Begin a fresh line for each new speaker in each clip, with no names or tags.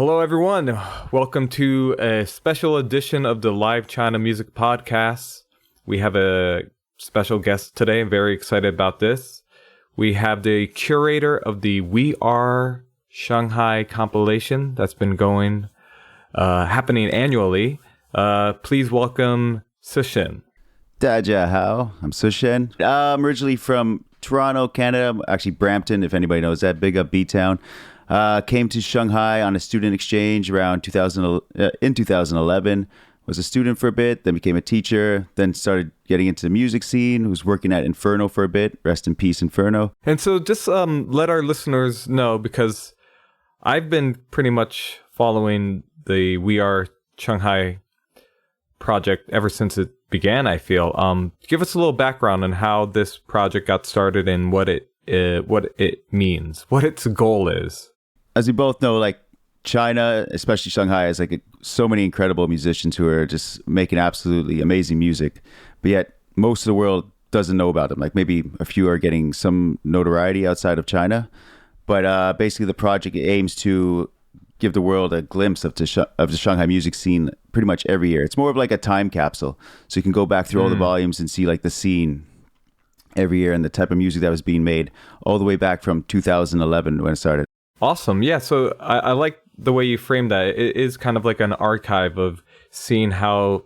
Hello, everyone. Welcome to a special edition of the Live China Music Podcast. We have a special guest today. I'm very excited about this. We have the curator of the We Are Shanghai compilation that's been happening annually. Please welcome Sishen.
大家好, I'm Sishen. I'm originally from Toronto, Canada. Actually, Brampton, if anybody knows that. Big up B-Town. Came to Shanghai on a student exchange around 2011. Was a student for a bit, then became a teacher, then started getting into the music scene. Was working at Inferno for a bit. Rest in peace, Inferno.
And so just let our listeners know, because I've been pretty much following the We Are Shanghai project ever since it began, I feel. Give us a little background on how this project got started and what it means, what its goal is.
As we both know, like China, especially Shanghai, has so many incredible musicians who are just making absolutely amazing music, but yet most of the world doesn't know about them. Like maybe a few are getting some notoriety outside of China, but basically the project aims to give the world a glimpse of the Shanghai music scene pretty much every year. It's more of like a time capsule, so you can go back through all the volumes and see like the scene every year and the type of music that was being made all the way back from 2011 when it started.
Awesome. Yeah. So I like the way you framed that. It is kind of like an archive of seeing how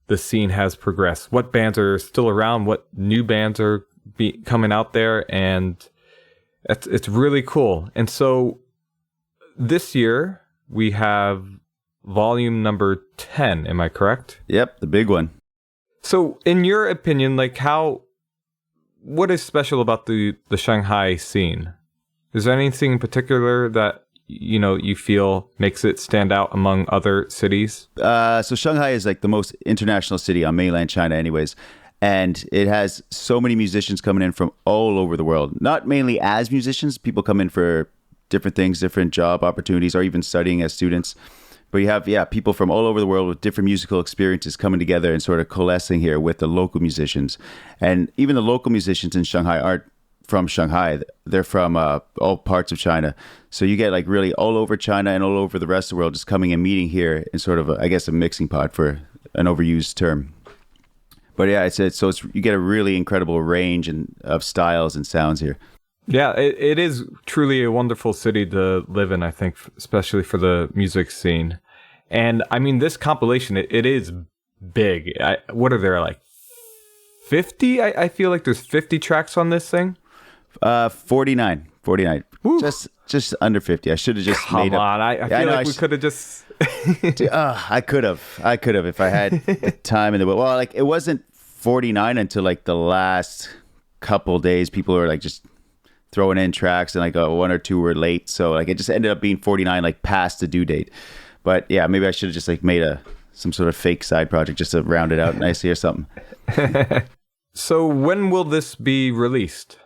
the scene has progressed, what bands are still around, what new bands are coming out there. And it's really cool. And so this year we have volume number 10. Am I correct?
Yep. The big one.
So in your opinion, what is special about the Shanghai scene? Is there anything in particular that you feel makes it stand out among other cities?
So Shanghai is like the most international city on mainland China anyways. And it has so many musicians coming in from all over the world. Not mainly as musicians. People come in for different things, different job opportunities, or even studying as students. But you have, people from all over the world with different musical experiences coming together and sort of coalescing here with the local musicians. And even the local musicians in Shanghai aren't from Shanghai. They're from all parts of China. So you get really all over China and all over the rest of the world just coming and meeting here in sort of, a mixing pot, for an overused term. But yeah, you get a really incredible range of styles and sounds here.
Yeah, it is truly a wonderful city to live in, I think, especially for the music scene. And I mean, this compilation, it is big. What are there, 50? I feel like there's 50 tracks on this thing.
49.
Woo.
Just under 50. I should have just made up.
Come on, I feel like we could have just...
Dude, I could have if I had the time and it wasn't 49 until the last couple days. People were just throwing in tracks and one or two were late, so it just ended up being 49 past the due date. But yeah, maybe I should have just made some sort of fake side project just to round it out nicely or something.
So when will this be released?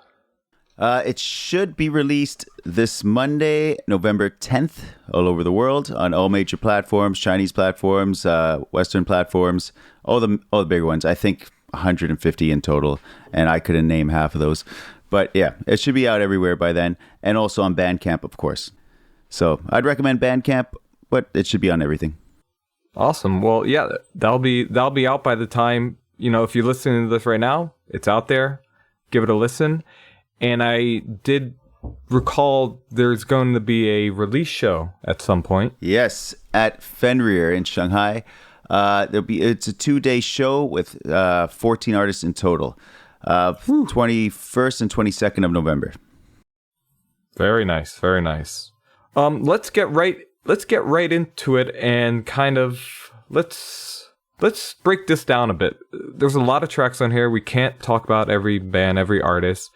It should be released this Monday, November 10th, all over the world on all major platforms, Chinese platforms, Western platforms, all the bigger ones. I think 150 in total, and I couldn't name half of those. But yeah, it should be out everywhere by then, and also on Bandcamp, of course. So I'd recommend Bandcamp, but it should be on everything.
Awesome. Well, yeah, that'll be out by the time, if you're listening to this right now, it's out there. Give it a listen. And I did recall there's going to be a release show at some point.
Yes, at Fenrir in Shanghai. It's a 2-day show with 14 artists in total. 21st and 22nd of November.
Very nice, very nice. Let's get right into it and kind of let's break this down a bit. There's a lot of tracks on here. We can't talk about every band, every artist,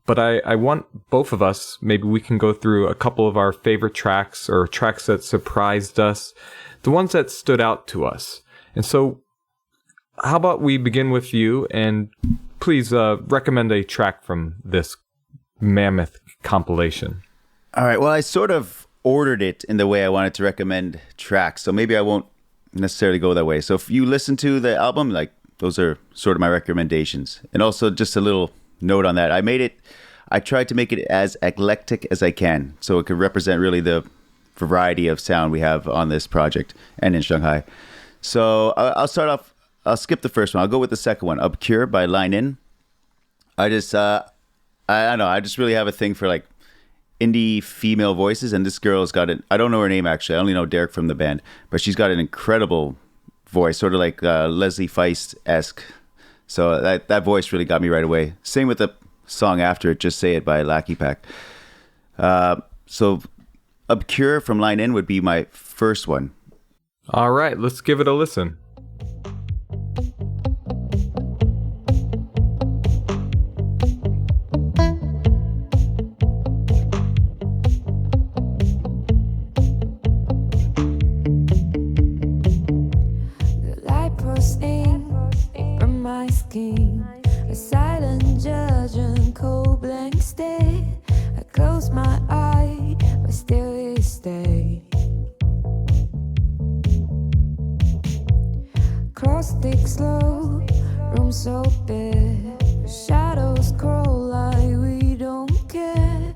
but I want both of us, maybe we can go through a couple of our favorite tracks or tracks that surprised us, the ones that stood out to us. And so how about we begin with you, and please recommend a track from this mammoth compilation.
All right. Well, I sort of ordered it in the way I wanted to recommend tracks, so maybe I won't necessarily go that way. So if you listen to the album, those are sort of my recommendations. And also just a little note on that. I tried to make it as eclectic as I can, so it could represent really the variety of sound we have on this project and in Shanghai. So I'll start off. I'll skip the first one. I'll go with the second one, Obscure by Line In. I don't know. I just really have a thing for like indie female voices, and this girl's got it. I don't know her name actually. I only know Derek from the band, but she's got an incredible voice, sort of like Leslie Feist-esque. So that voice really got me right away. Same with the song after it, Just Say It by Lackey Pack. So Obscure from Line In would be my first one.
All right, let's give it a listen.
A silent judge and cold blank stare. I close my eye, but still it stay. Clock tick slow, room so bare. Shadows crawl like we don't care.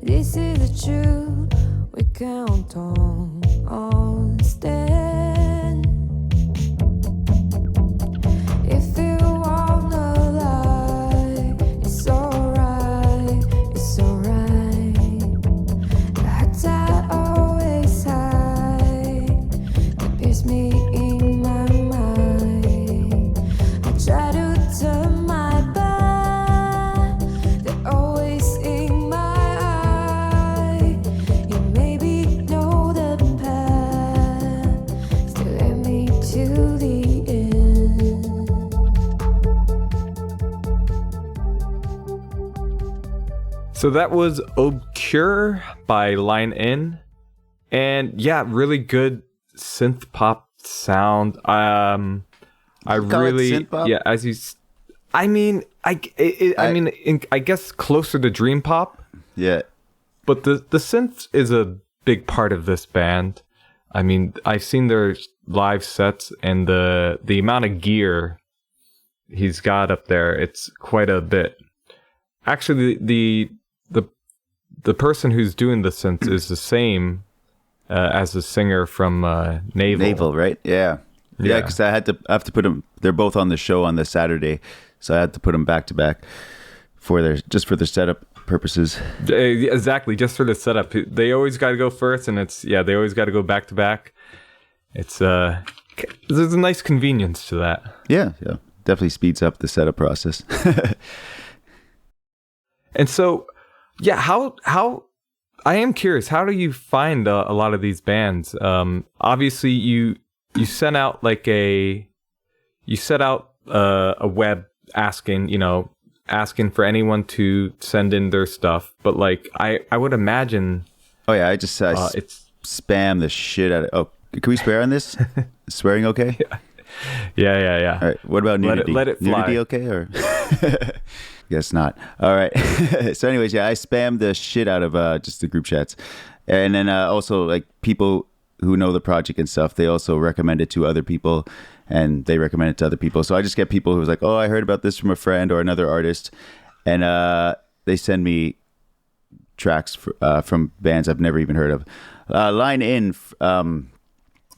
This is the truth we count on Stent. If you wanna lie, it's alright, it's alright. The hearts I always hide, that pierce me in my mind. I try to turn my back, they're always in my eye. You maybe know the path, still let me to the end.
So that was Obscure by Line In. And yeah, really good synth pop sound. I really,
synth pop?
yeah, as you, I mean, I guess closer to dream pop.
Yeah.
But the synth is a big part of this band. I mean, I've seen their live sets, and the amount of gear he's got up there, it's quite a bit. Actually, the person who's doing the synth is the same as the singer from Naval.
Right? Yeah. Yeah, because I have to put them. They're both on the show on the Saturday, so I had to put them back to back for their setup purposes.
Exactly, just for the setup. They always got to go first, and they always got to go back to back. It's there's a nice convenience to that.
Yeah, definitely speeds up the setup process.
And so, yeah, how I am curious. How do you find a lot of these bands? Obviously, you sent out a web asking for anyone to send in their stuff. But like, I would imagine.
Oh yeah, I just it's spam the shit out of. Oh, can we swear on this? Swearing okay?
Yeah.
All right. What about nudity?
Let it fly.
Nudity okay or? Guess not. All right. So anyways, yeah, I spammed the shit out of just the group chats. And then also like people who know the project and stuff, they also recommend it to other people, and they recommend it to other people. So I just get people who's like, oh, I heard about this from a friend or another artist. And they send me tracks from bands I've never even heard of. Line In,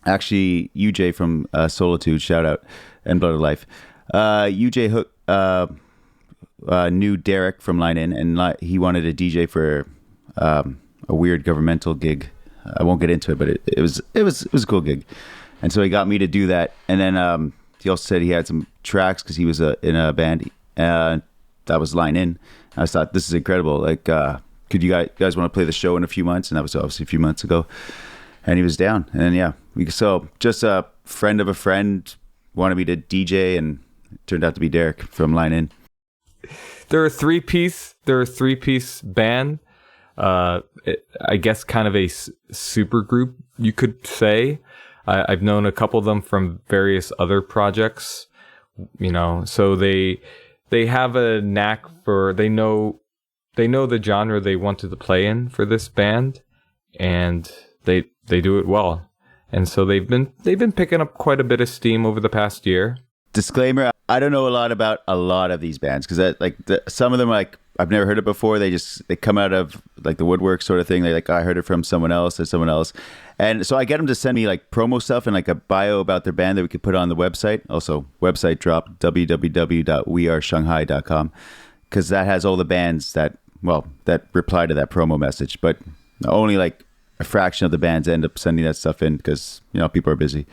actually, UJ from Solitude, shout out, and Blood of Life. UJ Hook knew Derek from Line In, and he wanted a DJ for a weird governmental gig. I won't get into it, but it was a cool gig, and so he got me to do that. And then he also said he had some tracks because he was in a band that was Line In. I just thought, this is incredible. Like, could you guys want to play the show in a few months? And that was obviously a few months ago, and he was down. And then so just a friend of a friend wanted me to DJ, and it turned out to be Derek from Line In.
They're a three-piece band. I guess kind of a super group, you could say. I've known a couple of them from various other projects, so they have a knack for, they know the genre they wanted to play in for this band, and they do it well. And so they've been picking up quite a bit of steam over the past year.
Disclaimer, I don't know a lot about a lot of these bands because some of them I've never heard it before. They come out of like the woodwork sort of thing. They like, I heard it from someone else or someone else. And so I get them to send me like promo stuff and like a bio about their band that we could put on the website. Also, website drop, www.weareshanghai.com, because that has all the bands that reply to that promo message. But only like a fraction of the bands end up sending that stuff in because, people are busy.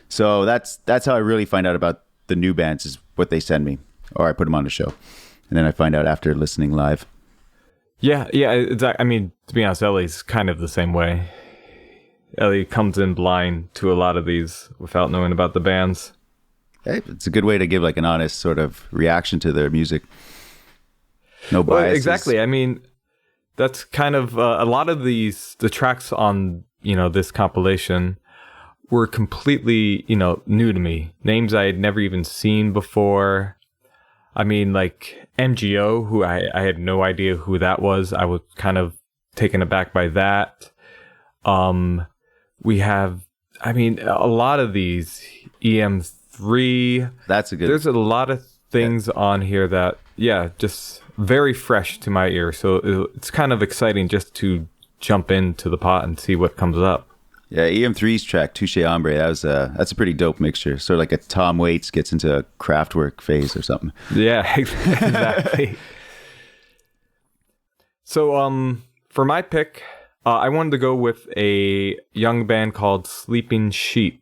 So that's how I really find out about the new bands, is what they send me, or I put them on the show. And then I find out after listening live.
Yeah, exactly. I mean, to be honest, Ellie's kind of the same way. Ellie comes in blind to a lot of these without knowing about the bands.
Hey, it's a good way to give like an honest sort of reaction to their music. No biases.
Well, exactly. I mean, that's kind of a lot of the tracks on, this compilation were completely, new to me. Names I had never even seen before. I mean, like MGO, who I had no idea who that was. I was kind of taken aback by that. We have, a lot of these EM3. There's a lot of things on here that, just very fresh to my ear. So it's kind of exciting just to jump into the pot and see what comes up.
Yeah, EM3's track, Touche Hombre, that's a pretty dope mixture. Sort of like a Tom Waits gets into a Kraftwerk phase or something.
Yeah, exactly. So for my pick, I wanted to go with a young band called Sleepingsheep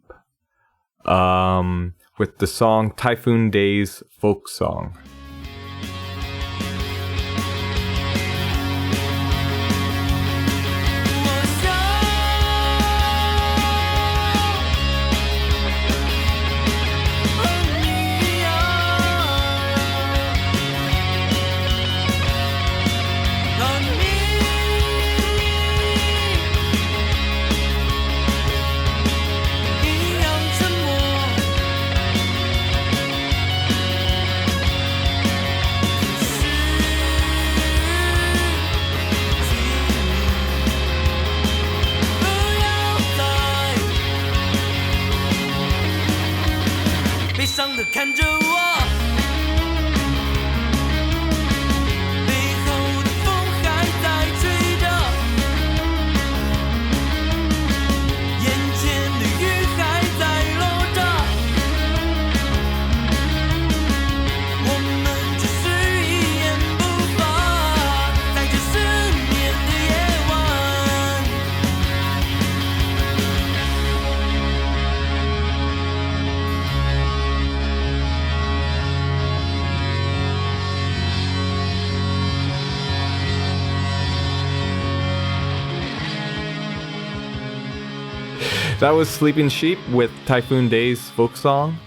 with the song Typhoon Days Folk Song. That was Sleepingsheep with Typhoon Days Folk Song.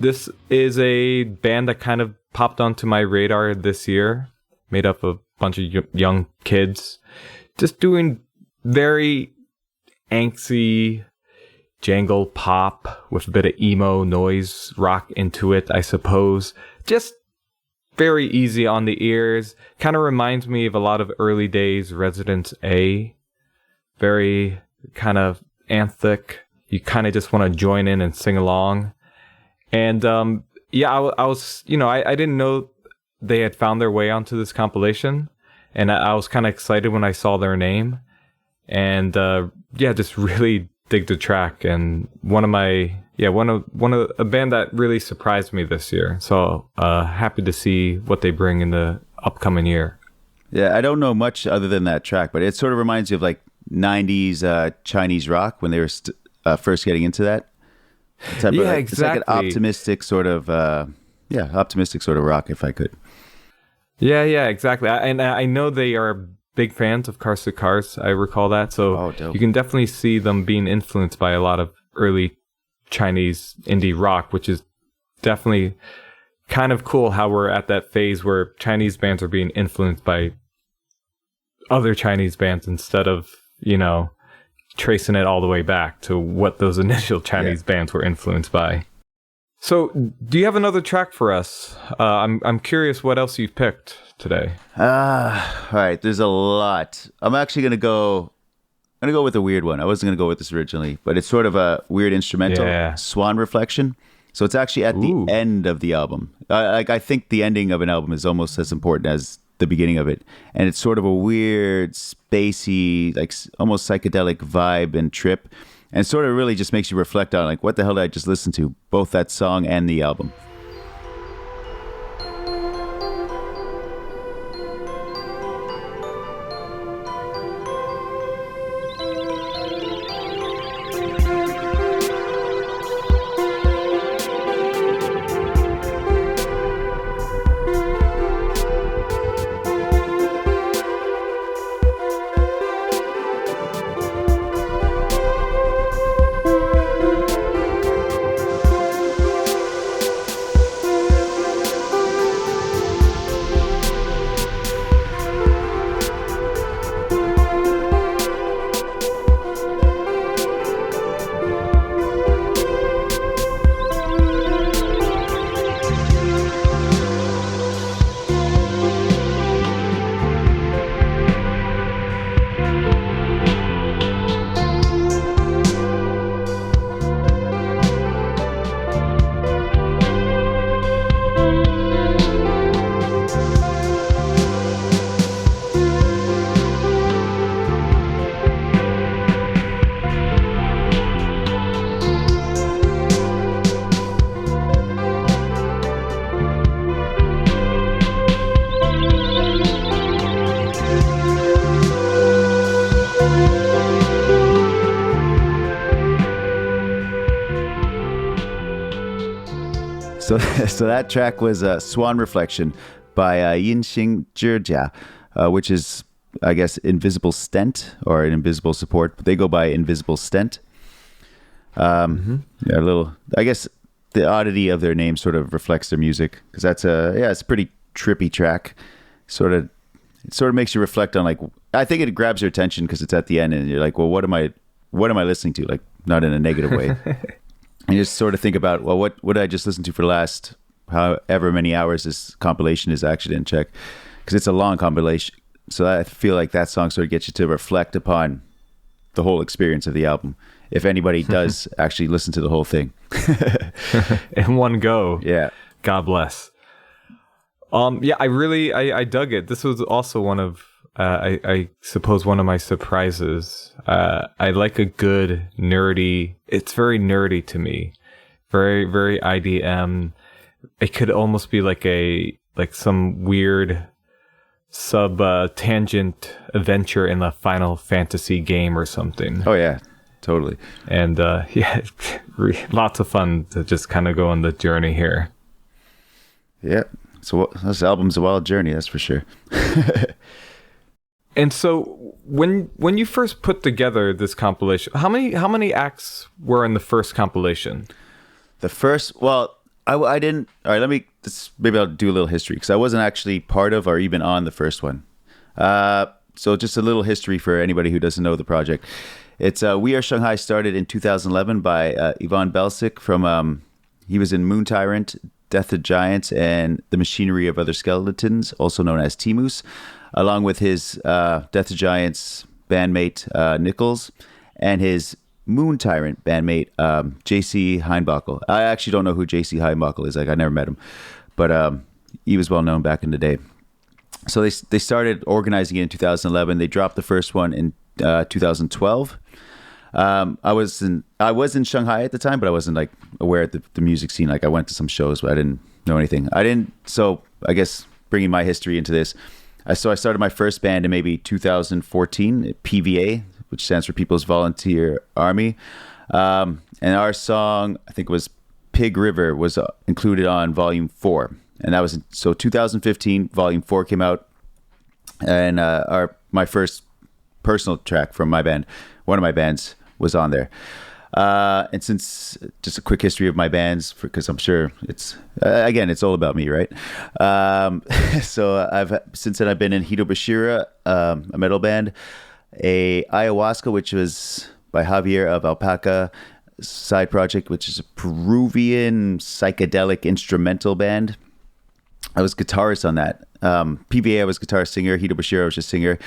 This is a band that kind of popped onto my radar this year, made up of a bunch of young kids, just doing very angsty jangle pop with a bit of emo noise rock into it, I suppose. Just very easy on the ears. Kind of reminds me of a lot of early days Residence A. Very kind of anthic. You kind of just want to join in and sing along. And I was, I didn't know they had found their way onto this compilation, and I was kind of excited when I saw their name, and just really dig the track. And one of a band that really surprised me this year. So happy to see what they bring in the upcoming year.
Yeah, I don't know much other than that track, but it sort of reminds you of like 90s Chinese rock when they were first getting into that.
Exactly.
It's like an optimistic sort of rock, if I could.
Yeah, exactly. I know they are big fans of Cars to Cars. I recall that. So you can definitely see them being influenced by a lot of early Chinese indie rock, which is definitely kind of cool how we're at that phase where Chinese bands are being influenced by other Chinese bands instead of, tracing it all the way back to what those initial Chinese bands were influenced by. So, do you have another track for us? I'm curious what else you've picked today.
All right, there's a lot. I'm actually gonna go with a weird one. I wasn't gonna go with this originally, but it's sort of a weird instrumental, Swan Reflection. So it's actually at the end of the album. I think the ending of an album is almost as important as the beginning of it, and it's sort of a weird, spacey, like almost psychedelic vibe and trip, and sort of really just makes you reflect on like, what the hell did I just listen to? Both that song and the album. So that track was Swan Reflection by Yinxing Zhijia, which is, I guess, Invisible Stent or an Invisible Support, but they go by Invisible Stent. Yeah, a little, I guess the oddity of their name sort of reflects their music, because it's a pretty trippy track. It sort of makes you reflect on, like, I think it grabs your attention because it's at the end and you're like, well, what am I listening to? Like, not in a negative way. And you just sort of think about, well, what did I just listen to for the last however many hours this compilation is actually in check? Because it's a long compilation. So I feel like that song sort of gets you to reflect upon the whole experience of the album, if anybody does actually listen to the whole thing.
In one go.
Yeah.
God bless. Yeah, I dug it. This was also one of, I suppose, one of my surprises. I like a good nerdy, it's very nerdy to me. Very, very IDM. It could almost be like some weird tangent adventure in the Final Fantasy game or something.
Oh yeah, totally.
And yeah, lots of fun to just kind of go on the journey here.
Yeah. So this album's a wild journey, that's for sure.
And so when you first put together this compilation, how many acts were in the first compilation?
The first, well, I didn't. All right, maybe I'll do a little history, because I wasn't actually part of or even on the first one. So just a little history for anybody who doesn't know the project. It's We Are Shanghai started in 2011 by Ivan Belsic from, he was in Moon Tyrant, Death of Giants, and The Machinery of Other Skeletons, also known as T-Moose, along with his Death of Giants bandmate Nichols and his Moon Tyrant bandmate J.C. Heinbockel. I actually don't know who J.C. Heinbockel is. Like, I never met him, but he was well known back in the day. So they started organizing it in 2011. They dropped the first one in 2012. I was in Shanghai at the time, but I wasn't like aware of the music scene. Like, I went to some shows, but I didn't know anything. So I guess bringing my history into this, I started my first band in maybe 2014, PVA, which stands for People's Volunteer Army. And our song, I think it was Pig River, was included on Volume 4. And that was, so 2015, Volume 4 came out. And my first personal track from my band, one of my bands, was on there. And since, just a quick history of my bands, because I'm sure it's, again, it's all about me, right? So since then I've been in Hito Bashira, a metal band, a Ayahuasca, which was by Javier of Alpaca, side project, which is a Peruvian psychedelic instrumental band. I was guitarist on that. PVA, I was guitar singer. Hito Bashira, I was just singer.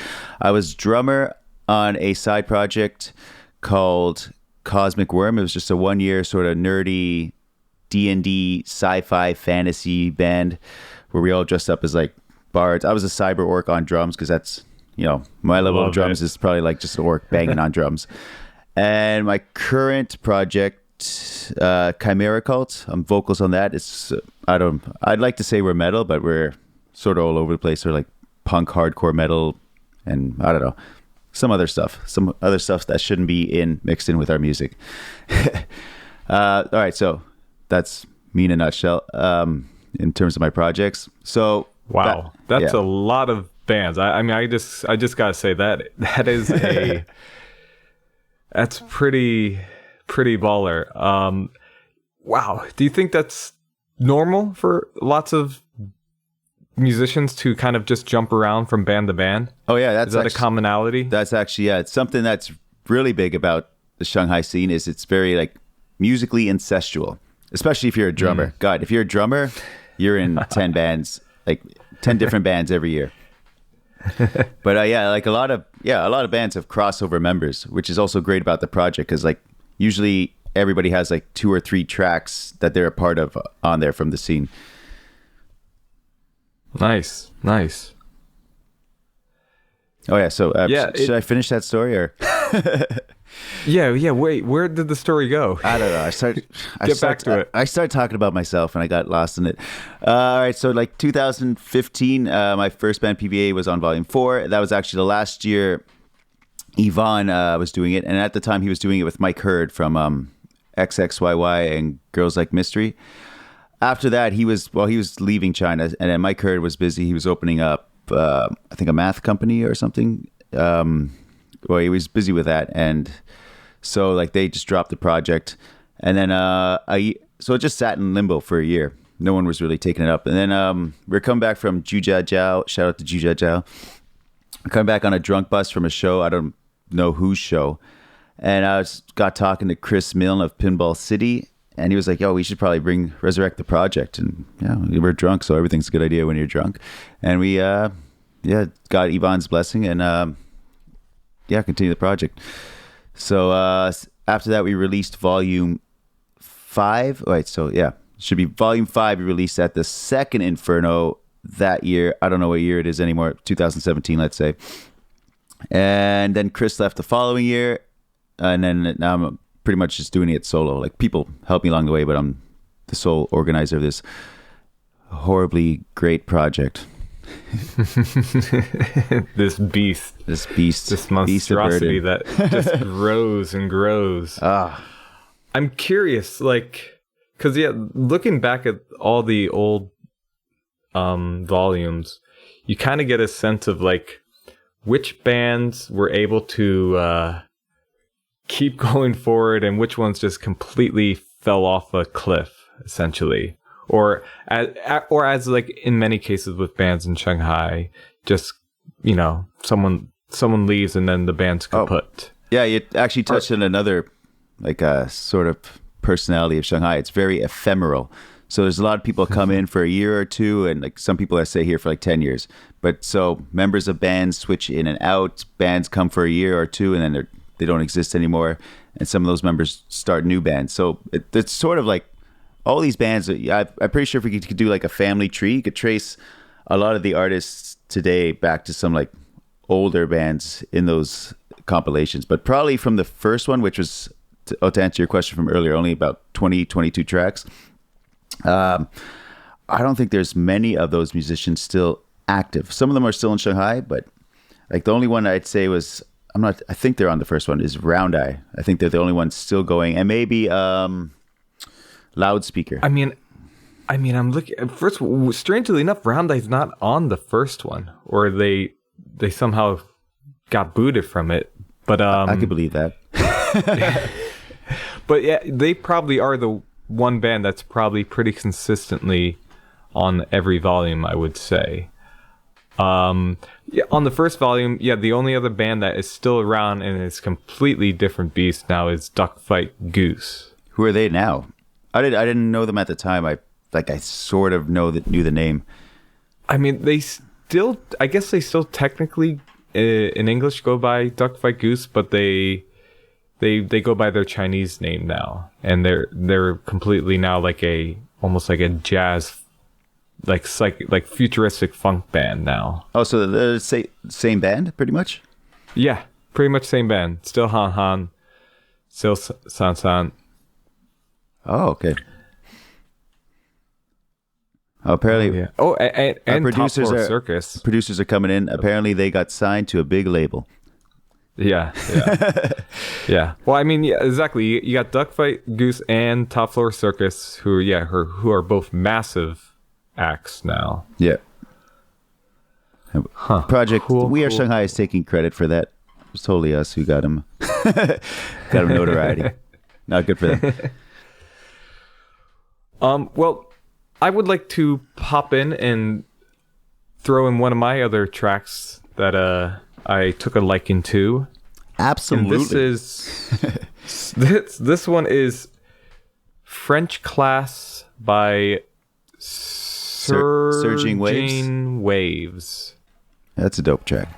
I was drummer on a side project called Cosmic Worm. It was just a 1-year sort of nerdy D&D sci-fi fantasy band where we all dressed up as like bards. I was a cyber orc on drums because that's, my level of drums is probably like just an orc banging on drums. And my current project, Chimera Cult, I'm vocals on that. It's I'd like to say we're metal, but we're sort of all over the place. We're like punk, hardcore metal, and I don't know, some other stuff that shouldn't be mixed in with our music. All right, so that's me in a nutshell. In terms of my projects, so
wow, that's a lot of bands. I mean, I just gotta say that is that's pretty baller. Wow, do you think that's normal for lots of musicians to kind of just jump around from band to band?
Oh yeah,
is that a commonality?
That's actually it's something that's really big about the Shanghai scene. Is it's very like musically incestual, especially if you're a drummer. God, if you're a drummer, you're in 10 bands, like 10 different bands every year. But like a lot of bands have crossover members, which is also great about the project because like usually everybody has like 2 or 3 tracks that they're a part of on there from the scene.
Nice.
Oh yeah, so should I finish that story or?
Yeah. Wait, where did the story go?
I don't know. I started talking about myself and I got lost in it. All right, so like 2015, my first band PVA was on Volume 4. That was actually the last year Yvonne was doing it, and at the time he was doing it with Mike Hurd from XXYY and Girls Like Mystery. After that, he was leaving China, and then Mike Hurd was busy. He was opening up, I think, a math company or something. Well, he was busy with that, and so like they just dropped the project, and then so it just sat in limbo for a year. No one was really taking it up, and then we're coming back from Jujia Jiao. Shout out to Jujia Jiao. Coming back on a drunk bus from a show. I don't know whose show, and I got talking to Chris Milne of Pinball City, and he was like, "Yo, we should probably resurrect the project." And we were drunk, so everything's a good idea when you're drunk, and we got Yvonne's blessing and. Continue the project. So after that, we released Volume 5. Right, so it should be Volume 5. We released at the second Inferno that year. I don't know what year it is anymore. 2017, let's say. And then Chris left the following year, and then now I'm pretty much just doing it solo. Like people help me along the way, but I'm the sole organizer of this horribly great project.
This monstrosity that just grows and grows. I'm curious, like, because looking back at all the old volumes, you kind of get a sense of like which bands were able to keep going forward and which ones just completely fell off a cliff, essentially. Or as like in many cases with bands in Shanghai, just someone leaves and then the band's kaput.
Yeah, you actually touched on another like sort of personality of Shanghai. It's very ephemeral. So there's a lot of people come in for a year or two, and like some people that stay here for like 10 years. But so members of bands switch in and out. Bands come for a year or two, and then they don't exist anymore. And some of those members start new bands. So it's sort of like. All these bands, I'm pretty sure if we could do like a family tree, you could trace a lot of the artists today back to some like older bands in those compilations. But probably from the first one, which was, to answer your question from earlier, only about 22 tracks. I don't think there's many of those musicians still active. Some of them are still in Shanghai, but like the only one I'd say was, I think they're on the first one, is Round Eye. I think they're the only ones still going. And maybe... Loudspeaker.
I mean, I'm looking. First, strangely enough, Round Eye's not on the first one, or they somehow got booted from it. But
I could believe that.
But yeah, they probably are the one band that's probably pretty consistently on every volume, I would say. On the first volume, the only other band that is still around and is completely different beast now is Duck Fight Goose.
Who are they now? I didn't know them at the time. I sort of knew the name.
I mean, I guess they still technically in English go by Duck Fight Goose, but they go by their Chinese name now, and they're completely now like almost like a jazz like futuristic funk band now.
Oh, so they're the same band, pretty much?
Yeah, pretty much same band. Still Han Han, still San San.
Oh, okay. Oh, apparently,
Yeah. Oh, and
producers
Top Floor
are
Circus.
producers are coming in. Apparently, they got signed to a big label.
Yeah, yeah, yeah. Well, I mean, yeah, exactly. You got Duck Fight Goose and Top Floor Circus, who are both massive acts now.
Yeah. Project
Cool,
We Are
cool.
Shanghai is taking credit for that. It was totally us who got him notoriety. Not good for them.
Well, I would like to pop in and throw in one of my other tracks that I took a liking to.
Absolutely.
And this one is French Class by
Surging Waves?
Waves.
That's a dope track.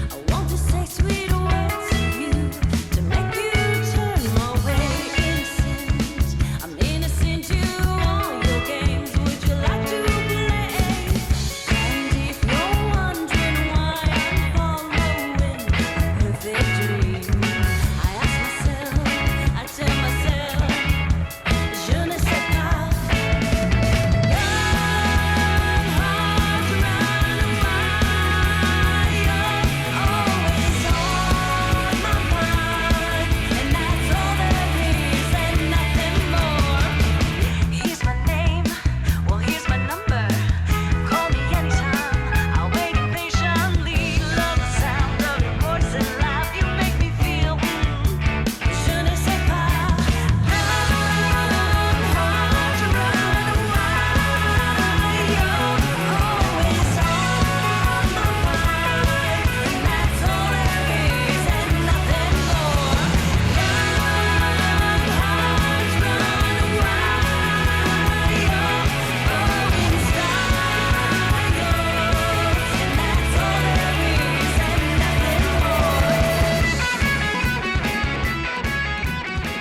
I want to say sweet words to you to make you turn my way innocent. I'm innocent to all your games. Would you like to play? And if you're wondering why I'm following a perfect dream, I ask myself, I tell myself, je ne sais pas. Young hearts run wild, you're always on my mind, and that's all there is and nothing more. Here's my name, well here's my number. Call me anytime, I'll wait impatiently. Love the sound of your voice and laugh. You make me feel, je ne sais pas. Young hearts run wild, you're always on my mind, and that's all there is and nothing more. Young hearts run wild, you're in style, and that's all there is and nothing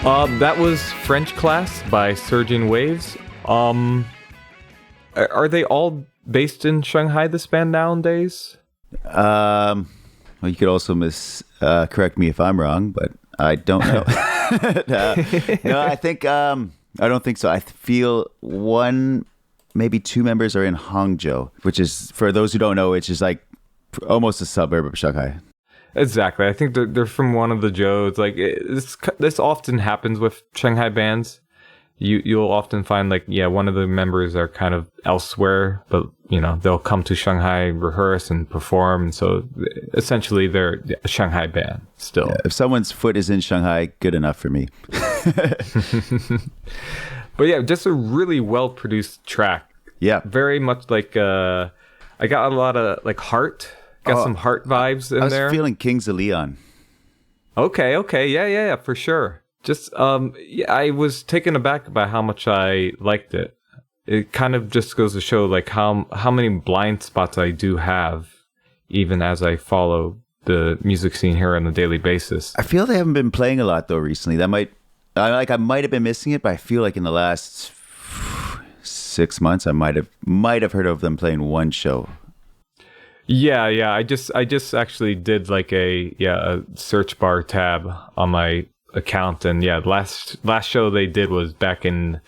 more.
That was French Class by Surging Waves. Are they all based in Shanghai, this band nowadays?
Well, you could also correct me if I'm wrong, but I don't know. No, I think I don't think so. I feel maybe two members are in Hangzhou, which is, for those who don't know, which is like almost a suburb of Shanghai.
Exactly. I think they're from one of the Zhous. Like this often happens with Shanghai bands. You'll often find one of the members are kind of elsewhere, but they'll come to Shanghai, rehearse and perform. And so essentially they're a Shanghai band still.
Yeah, if someone's foot is in Shanghai, good enough for me.
But yeah, just a really well produced track.
Yeah.
Very much like I got a lot of heart. Got some heart vibes in there.
I was feeling Kings of Leon.
Okay. Yeah, for sure. Just, I was taken aback by how much I liked it. It kind of just goes to show how many blind spots I do have, even as I follow the music scene here on a daily basis.
I feel they haven't been playing a lot though recently. I might have been missing it, but I feel like in the last 6 months I might have heard of them playing one show.
Yeah. I just actually did a search bar tab on my account, and last show they did was back in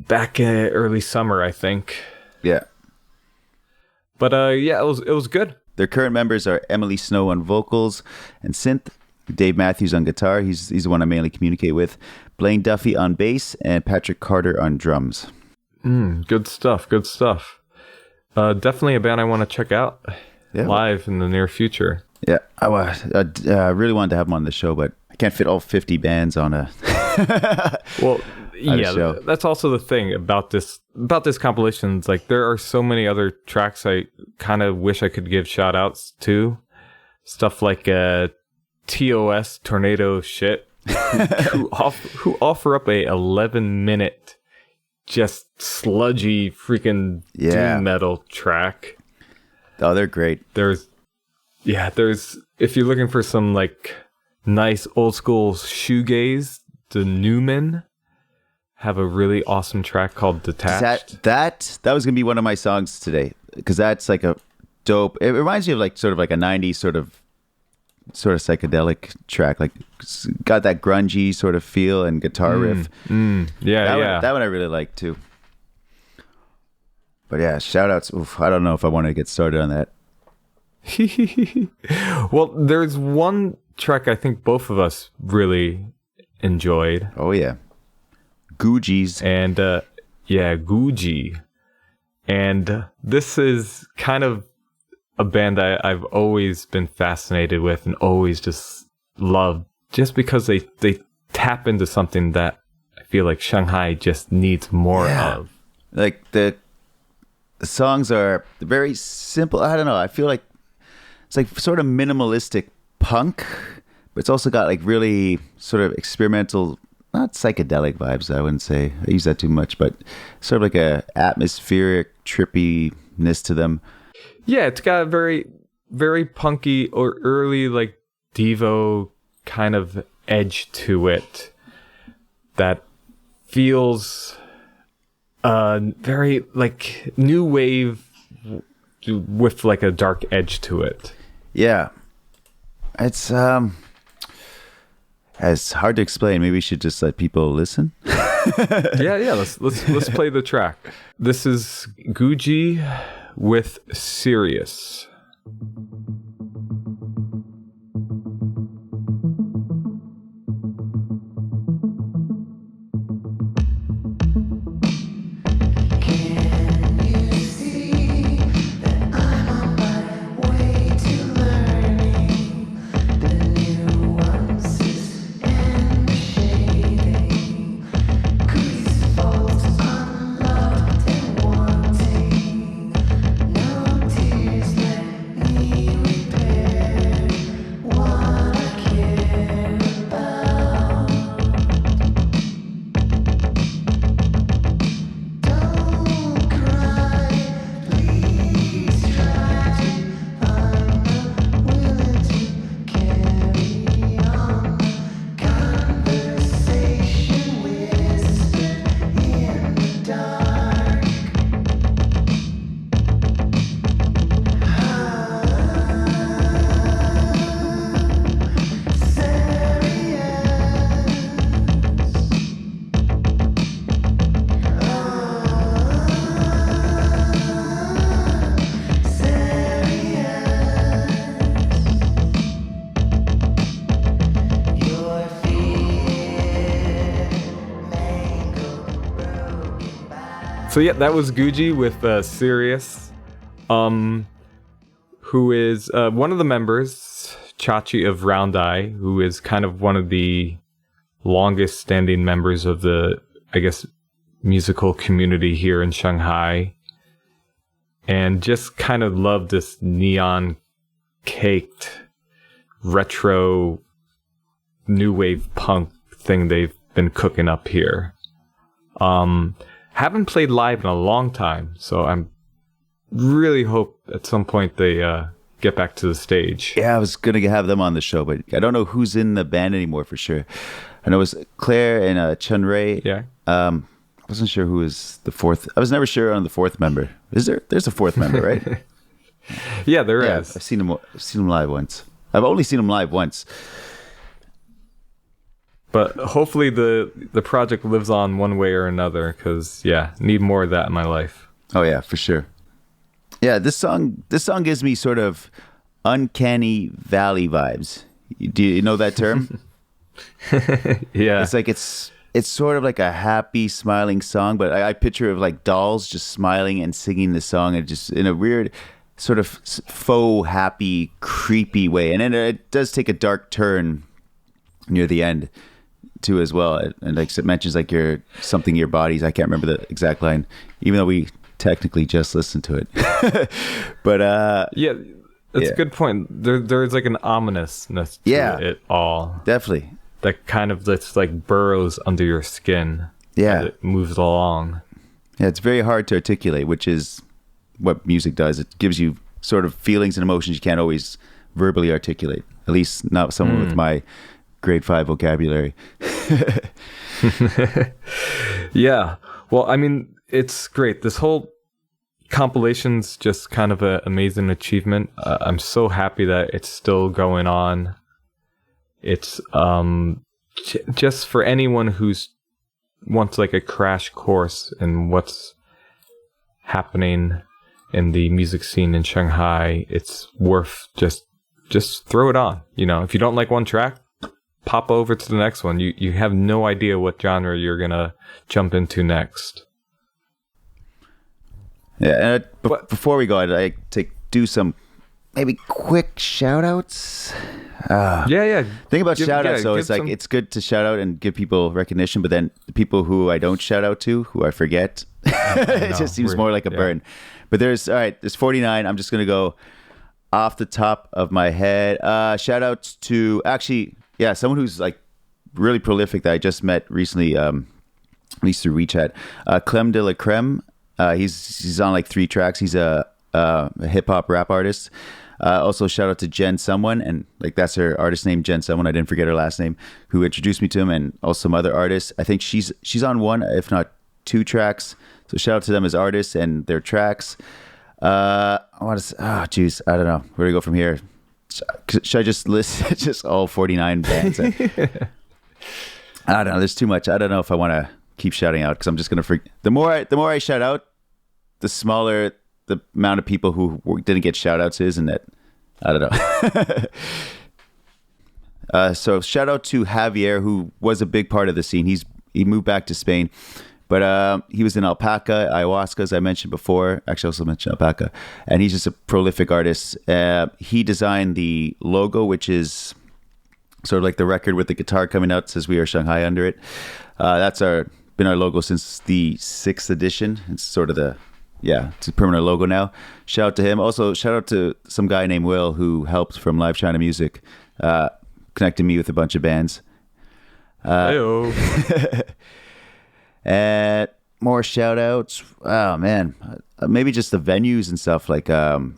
early summer, I think.
Yeah.
But it was good.
Their current members are Emily Snow on vocals and synth, Dave Matthews on guitar, he's the one I mainly communicate with, Blaine Duffy on bass, and Patrick Carter on drums.
Good stuff. Definitely a band I want to check out live in the near future.
Yeah, I really wanted to have them on the show, but I can't fit all 50 bands on a show.
That's also the thing about this compilation. It's like there are so many other tracks I kind of wish I could give shout outs to. Stuff like TOS, Tornado Shit, who offer up a 11-minute just sludgy freaking doom metal track.
Oh, they're great.
There's if you're looking for some nice old school shoegaze, the Newman have a really awesome track called Detached.
That was gonna be one of my songs today, because that's like a dope. It reminds me of like sort of like a '90s sort of psychedelic track, like it's got that grungy sort of feel and guitar riff. That one I really like too. But yeah, shout outs. Oof, I don't know if I want to get started on that.
Well, there's one track I think both of us really enjoyed.
Oh yeah, Guji's.
And Guji. And this is kind of a band I've always been fascinated with and always just loved, just because they tap into something that I feel like Shanghai just needs more of.
Like the songs are very simple. I don't know. I feel like it's like sort of minimalistic punk, but it's also got like really sort of experimental, not psychedelic vibes. I wouldn't say I use that too much, but sort of like a atmospheric trippiness to them.
Yeah, it's got a very, very punky or early like Devo kind of edge to it that feels very like new wave with like a dark edge to it.
Yeah, it's hard to explain. Maybe we should just let people listen.
yeah. Let's play the track. This is Guji with Serious. So yeah, that was Guji with Sirius, who is one of the members, Chachi of Round Eye, who is kind of one of the longest standing members of the, I guess, musical community here in Shanghai. And just kind of love this neon caked retro new wave punk thing they've been cooking up here. Haven't played live in a long time, so I'm really hope at some point they get back to the stage.
Yeah, I was gonna have them on the show, but I don't know who's in the band anymore for sure. I know it was Claire and Chun Rei.
Yeah.
I wasn't sure who was the fourth. I was never sure on the fourth member. Is there? There's a fourth member, right?
Yeah, there is.
I've seen him live once. I've only seen him live once.
But hopefully the project lives on one way or another, because need more of that in my life.
Oh yeah, for sure. Yeah, this song gives me sort of uncanny valley vibes. Do you know that term?
Yeah.
It's like it's sort of like a happy, smiling song, but I picture of like dolls just smiling and singing the song, and just in a weird sort of faux happy, creepy way. And then it does take a dark turn near the end too as well, and like it mentions like your bodies. I can't remember the exact line, even though we technically just listened to it. But that's a good point. There's like an ominousness to it all, definitely,
that kind of that's like burrows under your skin as it moves along.
Yeah, it's very hard to articulate, which is what music does. It gives you sort of feelings and emotions you can't always verbally articulate, at least not someone with my grade 5 vocabulary.
Yeah. Well, I mean, it's great. This whole compilation's just kind of an amazing achievement. I'm so happy that it's still going on. It's just for anyone who's wants like a crash course in what's happening in the music scene in Shanghai. It's worth just throw it on. You know, if you don't like one track, pop over to the next one. You have no idea what genre you're gonna jump into next.
Yeah, and before we go, I'd like to do some maybe quick shout outs.
Yeah.
Thing about shout outs though, it's like it's good to shout out and give people recognition, but then the people who I don't shout out to, who I forget, it just seems more like a burn. But there's 49. I'm just gonna go off the top of my head. Shout outs to someone who's like really prolific that I just met recently, at least through WeChat. Clem de la Creme. He's on like 3 tracks. He's a hip hop rap artist. Also shout out to Jen Someone, and like that's her artist name, Jen Someone. I didn't forget her last name, who introduced me to him, and also some other artists. I think she's on 1, if not 2 tracks. So shout out to them as artists and their tracks. I want to. I don't know where to go from here. Should I just list just all 49 bands? I don't know. There's too much. I don't know if I want to keep shouting out because I'm just gonna forget. The more I shout out, the smaller the amount of people who didn't get shout outs is, and that I don't know. So shout out to Javier, who was a big part of the scene. He moved back to Spain, but he was in Alpaca, Ayahuasca, as I mentioned before. Actually, I also mentioned Alpaca, and he's just a prolific artist. He designed the logo, which is sort of like the record with the guitar coming out. It says "We Are Shanghai" under it. That's been our logo since the 6th edition. It's sort of it's a permanent logo now. Shout out to him. Also, shout out to some guy named Will who helped from Live China Music, connecting me with a bunch of bands.
Heyo.
And more shout outs. Oh man, maybe just the venues and stuff like YYT,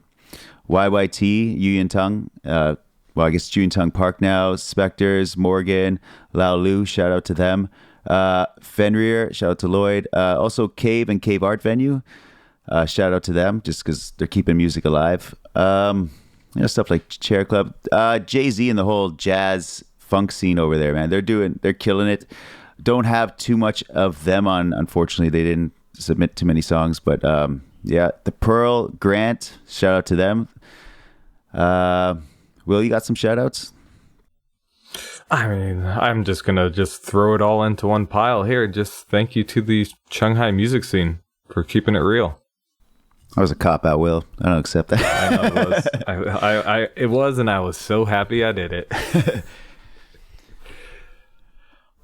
Yuyintang. I guess Yuyintang Park now. Spectres, Morgan, Lao Lu. Shout out to them. Fenrir. Shout out to Lloyd. Also Cave and Cave Art Venue. Shout out to them just because they're keeping music alive. Stuff like Chair Club, Jay-Z and the whole jazz funk scene over there, man. They're killing it. Don't have too much of them on, unfortunately. They didn't submit too many songs, but the Pearl, Grant, shout out to them. Will, you got some shout outs?
I mean, I'm just gonna throw it all into one pile here. Just thank you to the Shanghai music scene for keeping it real.
That was a cop-out, Will. I don't accept that.
I know it was. It was, and I was so happy I did it.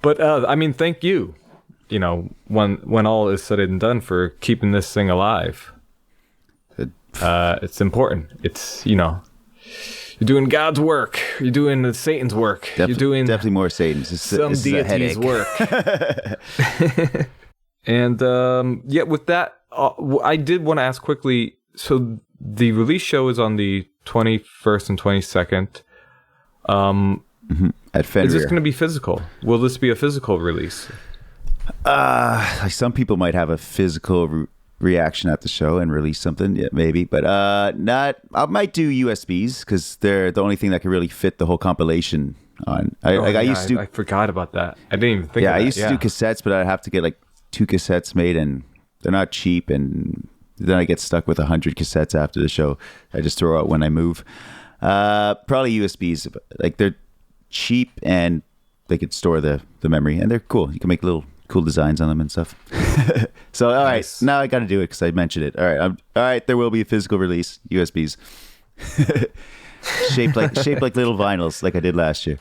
But I mean, thank you. You know, when all is said and done, for keeping this thing alive. It's important. It's you're doing God's work. You're doing Satan's work. You're doing
definitely more Satan's.
Some deity's work. And with that. I did want to ask quickly, so the release show is on the 21st and 22nd.
At Fenrir.
Is this going to be physical? Will this be a physical release?
Like some people might have a physical reaction at the show and release something, yeah, maybe, but not. I might do USBs because they're the only thing that can really fit the whole compilation on. I
forgot about that. I didn't even think.
Yeah, I used to do cassettes, but I'd have to get like 2 cassettes made, and they're not cheap, and then I get stuck with 100 cassettes after the show. I just throw out when I move. Probably USBs. Like they're cheap and they could store the memory, and they're cool. You can make little cool designs on them and stuff. So all right, now I got to do it because I mentioned it. All right, all right. There will be a physical release, USBs, shaped like little vinyls, like I did last year.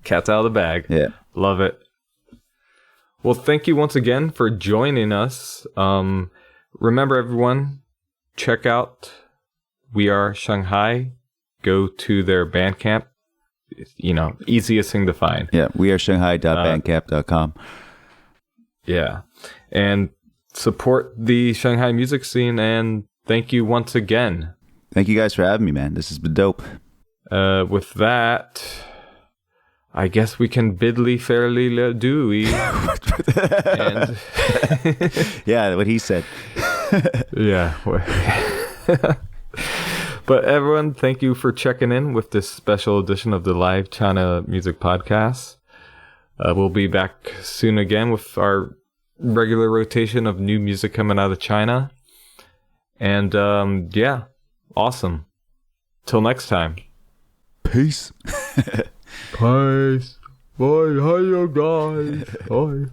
Cat's out of the bag.
Yeah,
love it. Well, thank you once again for joining us. Remember, everyone, check out We Are Shanghai. Go to their Bandcamp. Easiest thing to find.
Yeah, weareshanghai.bandcamp.com.
Yeah, and support the Shanghai music scene. And thank you once again.
Thank you guys for having me, man. This has been dope.
With that, I guess we can bidly fairly do-y. And
Yeah, what he said.
yeah. But everyone, thank you for checking in with this special edition of the Live China Music Podcast. We'll be back soon again with our regular rotation of new music coming out of China. And yeah, awesome. Till next time.
Peace.
Peace. Bye. Hi, you guys. Bye.